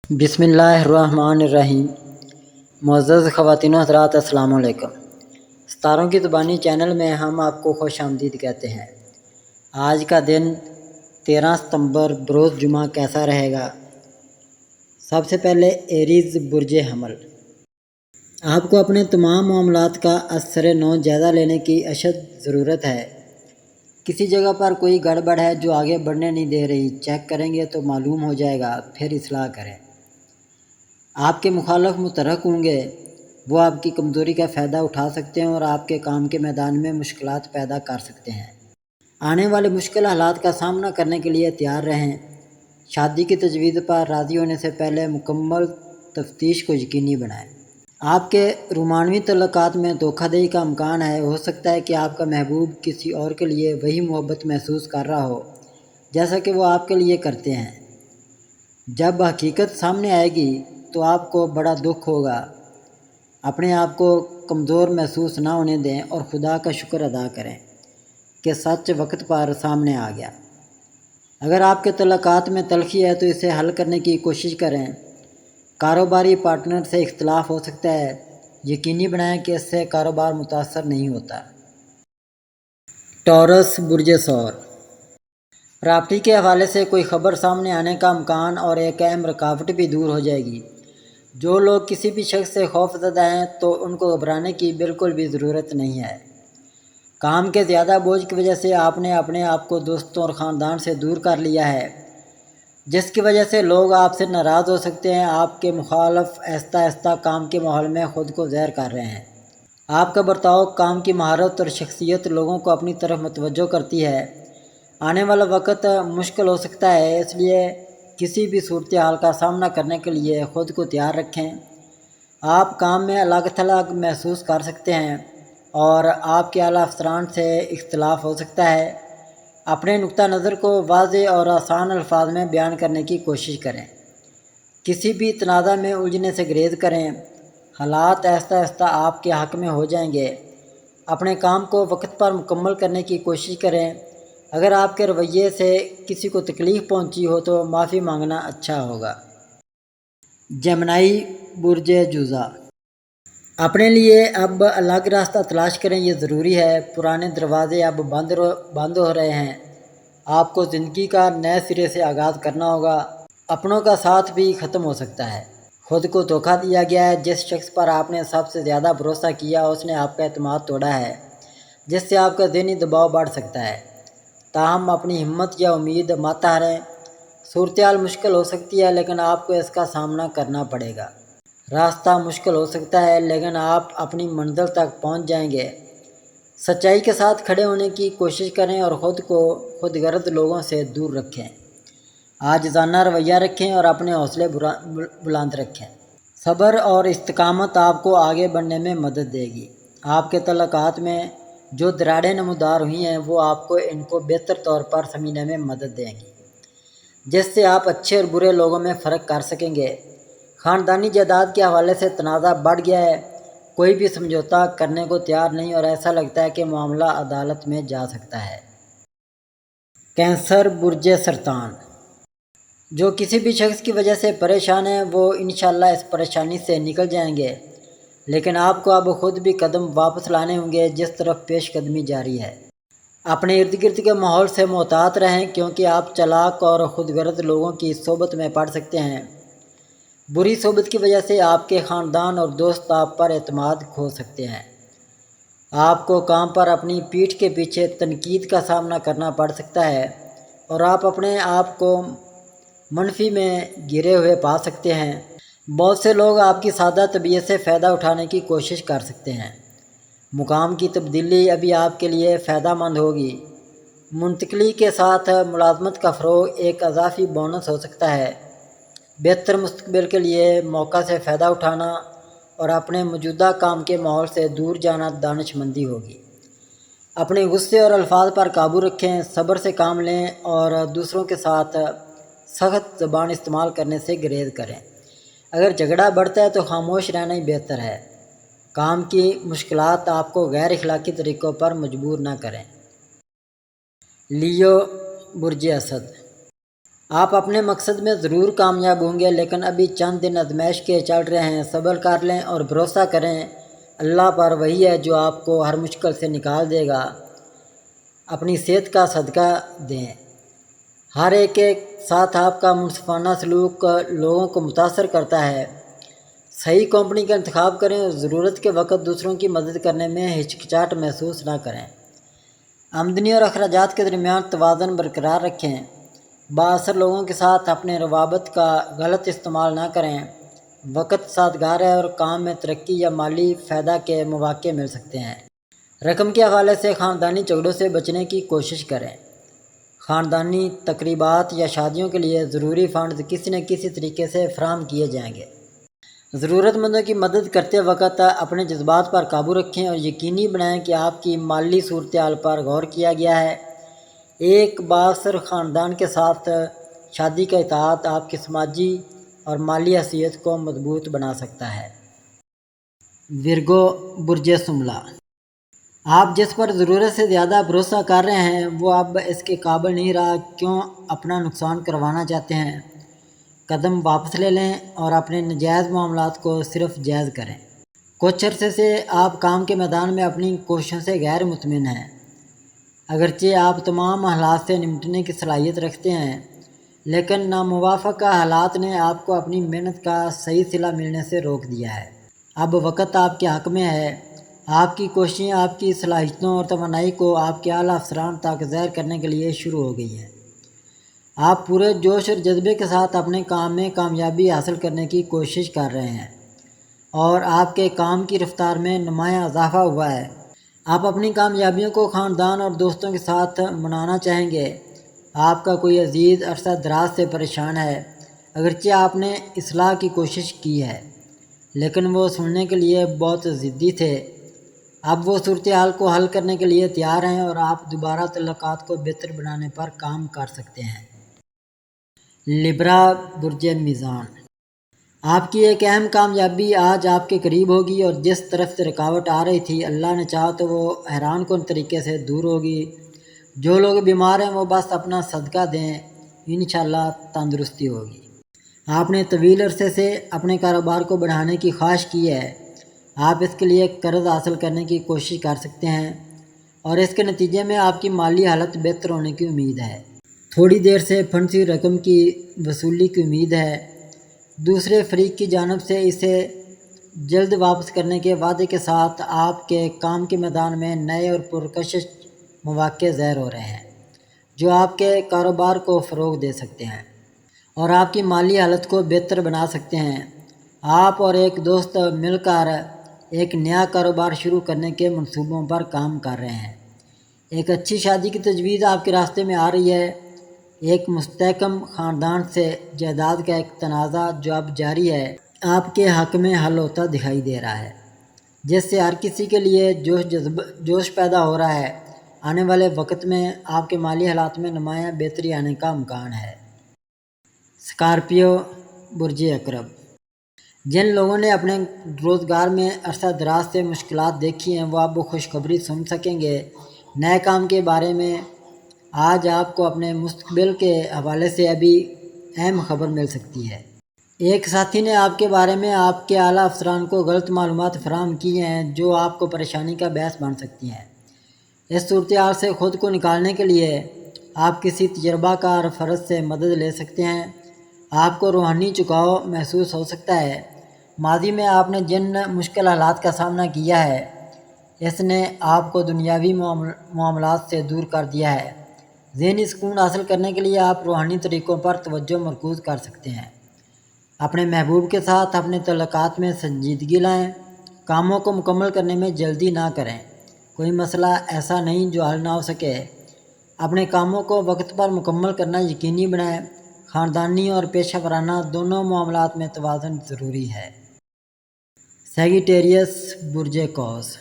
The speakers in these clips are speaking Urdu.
بسم اللہ الرحمن الرحیم۔ معزز خواتین و حضرات، السلام علیکم۔ ستاروں کی زبانی چینل میں ہم آپ کو خوش آمدید کہتے ہیں۔ آج کا دن 13 ستمبر بروز جمعہ کیسا رہے گا؟ سب سے پہلے ایریز برج حمل، آپ کو اپنے تمام معاملات کا اثر نو جائزہ لینے کی اشد ضرورت ہے۔ کسی جگہ پر کوئی گڑبڑ ہے جو آگے بڑھنے نہیں دے رہی، چیک کریں گے تو معلوم ہو جائے گا، پھر اصلاح کریں۔ آپ کے مخالف متحرک ہوں گے، وہ آپ کی کمزوری کا فائدہ اٹھا سکتے ہیں اور آپ کے کام کے میدان میں مشکلات پیدا کر سکتے ہیں۔ آنے والے مشکل حالات کا سامنا کرنے کے لیے تیار رہیں۔ شادی کی تجویز پر راضی ہونے سے پہلے مکمل تفتیش کو یقینی بنائیں۔ آپ کے رومانوی تعلقات میں دھوکہ دہی کا امکان ہے۔ ہو سکتا ہے کہ آپ کا محبوب کسی اور کے لیے وہی محبت محسوس کر رہا ہو جیسا کہ وہ آپ کے لیے کرتے ہیں۔ جب حقیقت سامنے آئے گی تو آپ کو بڑا دکھ ہوگا۔ اپنے آپ کو کمزور محسوس نہ ہونے دیں اور خدا کا شکر ادا کریں کہ سچ وقت پر سامنے آ گیا۔ اگر آپ کے تعلقات میں تلخی ہے تو اسے حل کرنے کی کوشش کریں۔ کاروباری پارٹنر سے اختلاف ہو سکتا ہے، یقینی بنائیں کہ اس سے کاروبار متاثر نہیں ہوتا۔ ٹورس برج ثور، پراپرٹی کے حوالے سے کوئی خبر سامنے آنے کا امکان اور ایک اہم رکاوٹ بھی دور ہو جائے گی۔ جو لوگ کسی بھی شخص سے خوف زدہ ہیں تو ان کو گھبرانے کی بالکل بھی ضرورت نہیں ہے۔ کام کے زیادہ بوجھ کی وجہ سے آپ نے اپنے آپ کو دوستوں اور خاندان سے دور کر لیا ہے، جس کی وجہ سے لوگ آپ سے ناراض ہو سکتے ہیں۔ آپ کے مخالف آہستہ آہستہ کام کے ماحول میں خود کو ظاہر کر رہے ہیں۔ آپ کا برتاؤ، کام کی مہارت اور شخصیت لوگوں کو اپنی طرف متوجہ کرتی ہے۔ آنے والا وقت مشکل ہو سکتا ہے، اس لیے کسی بھی صورتحال کا سامنا کرنے کے لیے خود کو تیار رکھیں۔ آپ کام میں الگ تھلگ محسوس کر سکتے ہیں اور آپ کے اعلیٰ افسران سے اختلاف ہو سکتا ہے۔ اپنے نقطہ نظر کو واضح اور آسان الفاظ میں بیان کرنے کی کوشش کریں۔ کسی بھی تنازع میں الجھنے سے گریز کریں۔ حالات آہستہ آہستہ آپ کے حق میں ہو جائیں گے۔ اپنے کام کو وقت پر مکمل کرنے کی کوشش کریں۔ اگر آپ کے رویے سے کسی کو تکلیف پہنچی ہو تو معافی مانگنا اچھا ہوگا۔ جیمنائی برج جوزا، اپنے لیے اب الگ راستہ تلاش کریں، یہ ضروری ہے۔ پرانے دروازے اب بند ہو رہے ہیں۔ آپ کو زندگی کا نئے سرے سے آغاز کرنا ہوگا۔ اپنوں کا ساتھ بھی ختم ہو سکتا ہے۔ خود کو دھوکہ دیا گیا ہے۔ جس شخص پر آپ نے سب سے زیادہ بھروسہ کیا اس نے آپ کا اعتماد توڑا ہے، جس سے آپ کا ذہنی دباؤ بڑھ سکتا ہے۔ تاہم اپنی ہمت یا امید مت ہاریں۔ صورتحال مشکل ہو سکتی ہے لیکن آپ کو اس کا سامنا کرنا پڑے گا۔ راستہ مشکل ہو سکتا ہے لیکن آپ اپنی منزل تک پہنچ جائیں گے۔ سچائی کے ساتھ کھڑے ہونے کی کوشش کریں اور خود کو خود غرض لوگوں سے دور رکھیں۔ عاجزانہ رویہ رکھیں اور اپنے حوصلے بلند رکھیں۔ صبر اور استقامت آپ کو آگے بڑھنے میں مدد دے گی۔ آپ کے تعلقات میں جو دراڑیں نمودار ہوئی ہیں وہ آپ کو ان کو بہتر طور پر سمجھنے میں مدد دیں گی، جس سے آپ اچھے اور برے لوگوں میں فرق کر سکیں گے۔ خاندانی جائیداد کے حوالے سے تنازع بڑھ گیا ہے۔ کوئی بھی سمجھوتا کرنے کو تیار نہیں اور ایسا لگتا ہے کہ معاملہ عدالت میں جا سکتا ہے۔ کینسر برج سرطان، جو کسی بھی شخص کی وجہ سے پریشان ہیں وہ انشاءاللہ اس پریشانی سے نکل جائیں گے، لیکن آپ کو اب خود بھی قدم واپس لانے ہوں گے جس طرف پیش قدمی جاری ہے۔ اپنے ارد گرد کے ماحول سے محتاط رہیں کیونکہ آپ چالاک اور خود غرض لوگوں کی صحبت میں پڑ سکتے ہیں۔ بری صحبت کی وجہ سے آپ کے خاندان اور دوست آپ پر اعتماد کھو سکتے ہیں۔ آپ کو کام پر اپنی پیٹھ کے پیچھے تنقید کا سامنا کرنا پڑ سکتا ہے اور آپ اپنے آپ کو منفی میں گھرے ہوئے پا سکتے ہیں۔ بہت سے لوگ آپ کی سادہ طبیعت سے فائدہ اٹھانے کی کوشش کر سکتے ہیں۔ مقام کی تبدیلی ابھی آپ کے لیے فائدہ مند ہوگی۔ منتقلی کے ساتھ ملازمت کا فروغ ایک اضافی بونس ہو سکتا ہے۔ بہتر مستقبل کے لیے موقع سے فائدہ اٹھانا اور اپنے موجودہ کام کے ماحول سے دور جانا دانش مندی ہوگی۔ اپنے غصے اور الفاظ پر قابو رکھیں، صبر سے کام لیں اور دوسروں کے ساتھ سخت زبان استعمال کرنے سے گریز کریں۔ اگر جھگڑا بڑھتا ہے تو خاموش رہنا ہی بہتر ہے۔ کام کی مشکلات آپ کو غیر اخلاقی طریقوں پر مجبور نہ کریں۔ لیو برج اسد، آپ اپنے مقصد میں ضرور کامیاب ہوں گے، لیکن ابھی چند دن آزمائش کے چل رہے ہیں۔ صبر کر لیں اور بھروسہ کریں اللہ پر، وہی ہے جو آپ کو ہر مشکل سے نکال دے گا۔ اپنی صحت کا صدقہ دیں۔ ہر ایک کے ساتھ آپ کا منصفانہ سلوک لوگوں کو متاثر کرتا ہے۔ صحیح کمپنی کا انتخاب کریں اور ضرورت کے وقت دوسروں کی مدد کرنے میں ہچکچاہٹ محسوس نہ کریں۔ آمدنی اور اخراجات کے درمیان توازن برقرار رکھیں۔ بااثر لوگوں کے ساتھ اپنے روابط کا غلط استعمال نہ کریں۔ وقت سازگار ہے اور کام میں ترقی یا مالی فائدہ کے مواقع مل سکتے ہیں۔ رقم کے حوالے سے خاندانی جھگڑوں سے بچنے کی کوشش کریں۔ خاندانی تقریبات یا شادیوں کے لیے ضروری فنڈز کسی نہ کسی طریقے سے فراہم کیے جائیں گے۔ ضرورت مندوں کی مدد کرتے وقت اپنے جذبات پر قابو رکھیں اور یقینی بنائیں کہ آپ کی مالی صورتحال پر غور کیا گیا ہے۔ ایک بااثر خاندان کے ساتھ شادی کا اتحاد آپ کی سماجی اور مالی حیثیت کو مضبوط بنا سکتا ہے۔ ورگو برج سملہ، آپ جس پر ضرورت سے زیادہ بھروسہ کر رہے ہیں وہ اب اس کے قابل نہیں رہا، کیوں اپنا نقصان کروانا چاہتے ہیں؟ قدم واپس لے لیں اور اپنے ناجائز معاملات کو صرف جائز کریں۔ کچھ عرصے سے آپ کام کے میدان میں اپنی کوششوں سے غیر مطمئن ہیں۔ اگرچہ آپ تمام حالات سے نمٹنے کی صلاحیت رکھتے ہیں، لیکن ناموافقہ حالات نے آپ کو اپنی محنت کا صحیح صلہ ملنے سے روک دیا ہے۔ اب وقت آپ کے حق میں ہے۔ آپ کی کوششیں آپ کی صلاحیتوں اور توانائی کو آپ کے اعلیٰ افسران تک ظاہر کرنے کے لیے شروع ہو گئی ہیں۔ آپ پورے جوش اور جذبے کے ساتھ اپنے کام میں کامیابی حاصل کرنے کی کوشش کر رہے ہیں اور آپ کے کام کی رفتار میں نمایاں اضافہ ہوا ہے۔ آپ اپنی کامیابیوں کو خاندان اور دوستوں کے ساتھ منانا چاہیں گے۔ آپ کا کوئی عزیز عرصہ دراز سے پریشان ہے، اگرچہ آپ نے اصلاح کی کوشش کی ہے، لیکن وہ سننے کے لیے بہت ضدی تھے۔ اب وہ صورتحال کو حل کرنے کے لیے تیار ہیں اور آپ دوبارہ تعلقات کو بہتر بنانے پر کام کر سکتے ہیں۔ لبرا برج میزان، آپ کی ایک اہم کامیابی آج آپ کے قریب ہوگی اور جس طرف سے رکاوٹ آ رہی تھی اللہ نے چاہا تو وہ حیران کن طریقے سے دور ہوگی۔ جو لوگ بیمار ہیں وہ بس اپنا صدقہ دیں، انشاءاللہ تندرستی ہوگی۔ آپ نے طویل عرصے سے اپنے کاروبار کو بڑھانے کی خواہش کی ہے۔ آپ اس کے لیے قرض حاصل کرنے کی کوشش کر سکتے ہیں اور اس کے نتیجے میں آپ کی مالی حالت بہتر ہونے کی امید ہے۔ تھوڑی دیر سے پھنسی رقم کی وصولی کی امید ہے۔ دوسرے فریق کی جانب سے اسے جلد واپس کرنے کے وعدے کے ساتھ آپ کے کام کے میدان میں نئے اور پرکشش مواقع ظاہر ہو رہے ہیں جو آپ کے کاروبار کو فروغ دے سکتے ہیں اور آپ کی مالی حالت کو بہتر بنا سکتے ہیں۔ آپ اور ایک دوست مل کر ایک نیا کاروبار شروع کرنے کے منصوبوں پر کام کر رہے ہیں۔ ایک اچھی شادی کی تجویز آپ کے راستے میں آ رہی ہے۔ ایک مستحکم خاندان سے جائیداد کا ایک تنازع جو اب جاری ہے آپ کے حق میں حل ہوتا دکھائی دے رہا ہے، جس سے ہر کسی کے لیے جوش پیدا ہو رہا ہے۔ آنے والے وقت میں آپ کے مالی حالات میں نمایاں بہتری آنے کا امکان ہے۔ اسکارپیو برج عقرب، جن لوگوں نے اپنے روزگار میں عرصہ دراز سے مشکلات دیکھی ہیں وہ اب خوشخبری سن سکیں گے۔ نئے کام کے بارے میں آج آپ کو اپنے مستقبل کے حوالے سے ابھی اہم خبر مل سکتی ہے۔ ایک ساتھی نے آپ کے بارے میں آپ کے اعلیٰ افسران کو غلط معلومات فراہم کی ہیں جو آپ کو پریشانی کا باعث بن سکتی ہیں۔ اس صورتحال سے خود کو نکالنے کے لیے آپ کسی تجربہ کار فرد سے مدد لے سکتے ہیں۔ آپ کو روحانی جھکاؤ محسوس ہو سکتا ہے۔ ماضی میں آپ نے جن مشکل حالات کا سامنا کیا ہے اس نے آپ کو دنیاوی معاملات سے دور کر دیا ہے۔ ذہنی سکون حاصل کرنے کے لیے آپ روحانی طریقوں پر توجہ مرکوز کر سکتے ہیں۔ اپنے محبوب کے ساتھ اپنے تعلقات میں سنجیدگی لائیں۔ کاموں کو مکمل کرنے میں جلدی نہ کریں۔ کوئی مسئلہ ایسا نہیں جو حل نہ ہو سکے۔ اپنے کاموں کو وقت پر مکمل کرنا یقینی بنائیں۔ خاندانی اور پیشہ ورانہ دونوں معاملات میں توازن ضروری ہے۔ سیگیٹیریس برج قوس،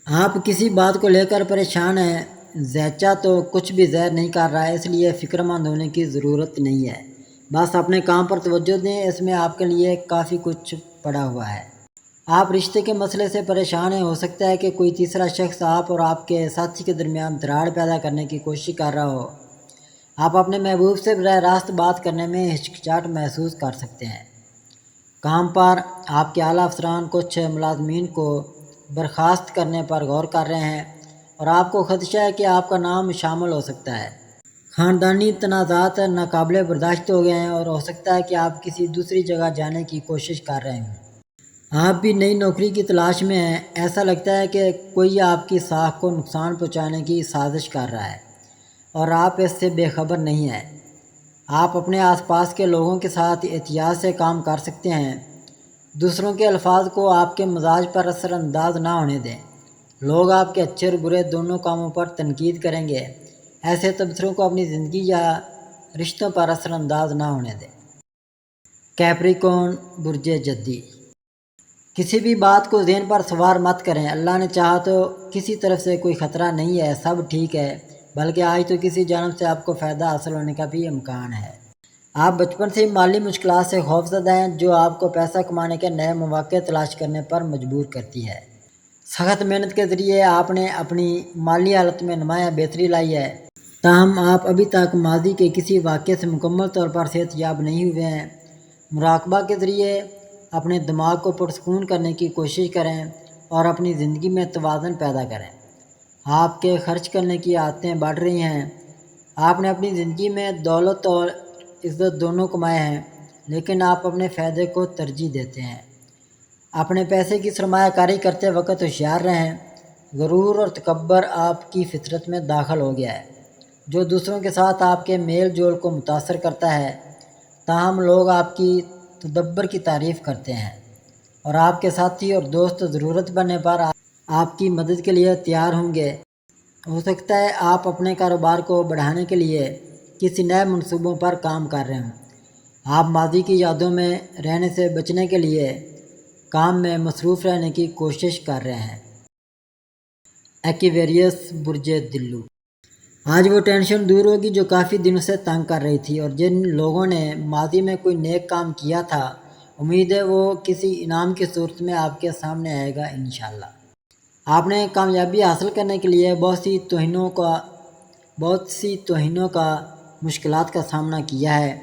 آپ کسی بات کو لے کر پریشان ہیں۔ زیچہ تو کچھ بھی ظاہر نہیں کر رہا ہے، اس لیے فکر مند ہونے کی ضرورت نہیں ہے۔ بس اپنے کام پر توجہ دیں، اس میں آپ کے لیے کافی کچھ پڑا ہوا ہے۔ آپ رشتے کے مسئلے سے پریشان ہیں۔ ہو سکتا ہے کہ کوئی تیسرا شخص آپ اور آپ کے ساتھی کے درمیان دراڑ پیدا کرنے کی کوشش کر رہا ہو۔ آپ اپنے محبوب سے براہ راست بات کرنے میں ہچکچاہٹ محسوس کر سکتے ہیں۔ کام پر آپ کے اعلیٰ افسران کچھ ملازمین کو برخاست کرنے پر غور کر رہے ہیں اور آپ کو خدشہ ہے کہ آپ کا نام شامل ہو سکتا ہے۔ خاندانی تنازعات ناقابل برداشت ہو گئے ہیں اور ہو سکتا ہے کہ آپ کسی دوسری جگہ جانے کی کوشش کر رہے ہوں۔ آپ بھی نئی نوکری کی تلاش میں ہیں۔ ایسا لگتا ہے کہ کوئی آپ کی ساکھ کو نقصان پہنچانے کی سازش کر رہا ہے اور آپ اس سے بے خبر نہیں ہیں۔ آپ اپنے آس پاس کے لوگوں کے ساتھ احتیاط سے کام کر سکتے ہیں۔ دوسروں کے الفاظ کو آپ کے مزاج پر اثر انداز نہ ہونے دیں۔ لوگ آپ کے اچھے اور برے دونوں کاموں پر تنقید کریں گے۔ ایسے تبصروں کو اپنی زندگی یا رشتوں پر اثر انداز نہ ہونے دیں۔ کیپریکون برج جدی، کسی بھی بات کو ذہن پر سوار مت کریں۔ اللہ نے چاہا تو کسی طرف سے کوئی خطرہ نہیں ہے، سب ٹھیک ہے، بلکہ آج تو کسی جانب سے آپ کو فائدہ حاصل ہونے کا بھی امکان ہے۔ آپ بچپن سے مالی مشکلات سے خوفزدہ ہیں جو آپ کو پیسہ کمانے کے نئے مواقع تلاش کرنے پر مجبور کرتی ہے۔ سخت محنت کے ذریعے آپ نے اپنی مالی حالت میں نمایاں بہتری لائی ہے، تاہم آپ ابھی تک ماضی کے کسی واقعے سے مکمل طور پر صحت یاب نہیں ہوئے ہیں۔ مراقبہ کے ذریعے اپنے دماغ کو پرسکون کرنے کی کوشش کریں اور اپنی زندگی میں توازن پیدا کریں۔ آپ کے خرچ کرنے کی عادتیں بڑھ رہی ہیں۔ آپ نے اپنی زندگی میں دولت اور عزت دونوں کمائے ہیں، لیکن آپ اپنے فائدے کو ترجیح دیتے ہیں۔ اپنے پیسے کی سرمایہ کاری کرتے وقت ہوشیار رہیں۔ غرور اور تکبر آپ کی فطرت میں داخل ہو گیا ہے، جو دوسروں کے ساتھ آپ کے میل جول کو متاثر کرتا ہے۔ تاہم لوگ آپ کی تدبر کی تعریف کرتے ہیں اور آپ کے ساتھی اور دوست ضرورت پڑنے پر آپ کی مدد کے لیے تیار ہوں گے۔ ہو سکتا ہے آپ اپنے کاروبار کو بڑھانے کے لیے کسی نئے منصوبوں پر کام کر رہے ہوں۔ آپ ماضی کی یادوں میں رہنے سے بچنے کے لیے کام میں مصروف رہنے کی کوشش کر رہے ہیں۔ ایکویریس برج دلو، آج وہ ٹینشن دور ہوگی جو کافی دنوں سے تنگ کر رہی تھی، اور جن لوگوں نے ماضی میں کوئی نیک کام کیا تھا، امید ہے وہ کسی انعام کی صورت میں آپ کے سامنے آئے گا انشاءاللہ۔ آپ نے کامیابی حاصل کرنے کے لیے بہت سی توہینوں کا مشکلات کا سامنا کیا ہے۔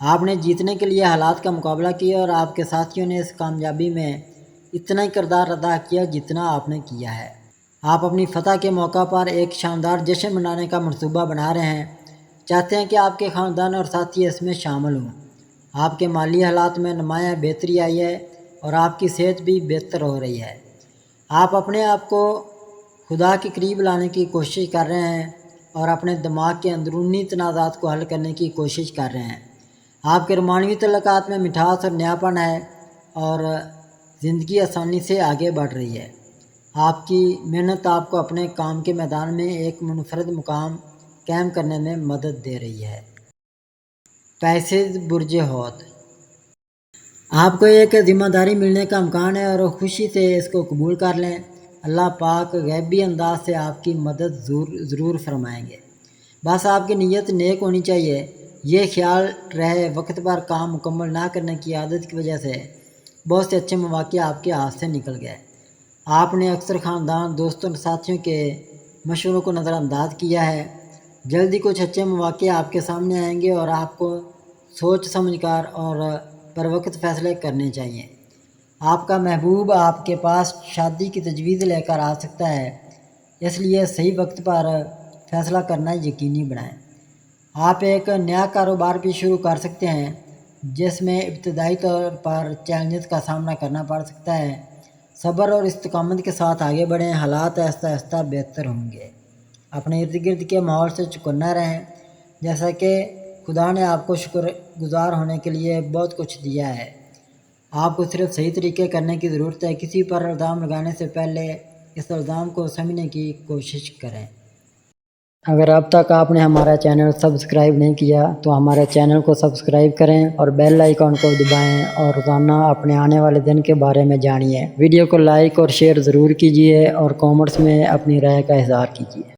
آپ نے جیتنے کے لیے حالات کا مقابلہ کیا اور آپ کے ساتھیوں نے اس کامیابی میں اتنا ہی کردار ادا کیا جتنا آپ نے کیا ہے۔ آپ اپنی فتح کے موقع پر ایک شاندار جشن منانے کا منصوبہ بنا رہے ہیں، چاہتے ہیں کہ آپ کے خاندان اور ساتھی اس میں شامل ہوں۔ آپ کے مالی حالات میں نمایاں بہتری آئی ہے اور آپ کی صحت بھی بہتر ہو رہی ہے۔ آپ اپنے آپ کو خدا کے قریب لانے کی کوشش کر رہے ہیں اور اپنے دماغ کے اندرونی تنازعات کو حل کرنے کی کوشش کر رہے ہیں۔ آپ کے رومانوی تعلقات میں مٹھاس اور نیاپن ہے اور زندگی آسانی سے آگے بڑھ رہی ہے۔ آپ کی محنت آپ کو اپنے کام کے میدان میں ایک منفرد مقام قائم کرنے میں مدد دے رہی ہے۔ پیسز برج حوت، آپ کو ایک ذمہ داری ملنے کا امکان ہے اور خوشی سے اس کو قبول کر لیں۔ اللہ پاک غیبی انداز سے آپ کی مدد ضرور فرمائیں گے، بس آپ کی نیت نیک ہونی چاہیے۔ یہ خیال رہے وقت پر کام مکمل نہ کرنے کی عادت کی وجہ سے بہت سے اچھے مواقع آپ کے ہاتھ سے نکل گئے۔ آپ نے اکثر خاندان، دوستوں اور ساتھیوں کے مشوروں کو نظر انداز کیا ہے۔ جلدی کچھ اچھے مواقع آپ کے سامنے آئیں گے اور آپ کو سوچ سمجھ کر اور پر وقت فیصلے کرنے چاہیے۔ آپ کا محبوب آپ کے پاس شادی کی تجویز لے کر آ سکتا ہے، اس لیے صحیح وقت پر فیصلہ کرنا یقینی بنائیں۔ آپ ایک نیا کاروبار بھی شروع کر سکتے ہیں جس میں ابتدائی طور پر چیلنجز کا سامنا کرنا پڑ سکتا ہے۔ صبر اور استقامت کے ساتھ آگے بڑھیں، حالات آہستہ آہستہ بہتر ہوں گے۔ اپنے ارد گرد کے ماحول سے چکنا رہیں، جیسا کہ خدا نے آپ کو شکر گزار ہونے کے لیے بہت کچھ دیا ہے۔ آپ کو صرف صحیح طریقے کرنے کی ضرورت ہے۔ کسی پر الزام لگانے سے پہلے اس الزام کو سمجھنے کی کوشش کریں۔ اگر اب تک آپ نے ہمارا چینل سبسکرائب نہیں کیا تو ہمارے چینل کو سبسکرائب کریں اور بیل آئیکن کو دبائیں اور روزانہ اپنے آنے والے دن کے بارے میں جانیے۔ ویڈیو کو لائک اور شیئر ضرور کیجیے اور کامنٹس میں اپنی رائے کا اظہار کیجیے۔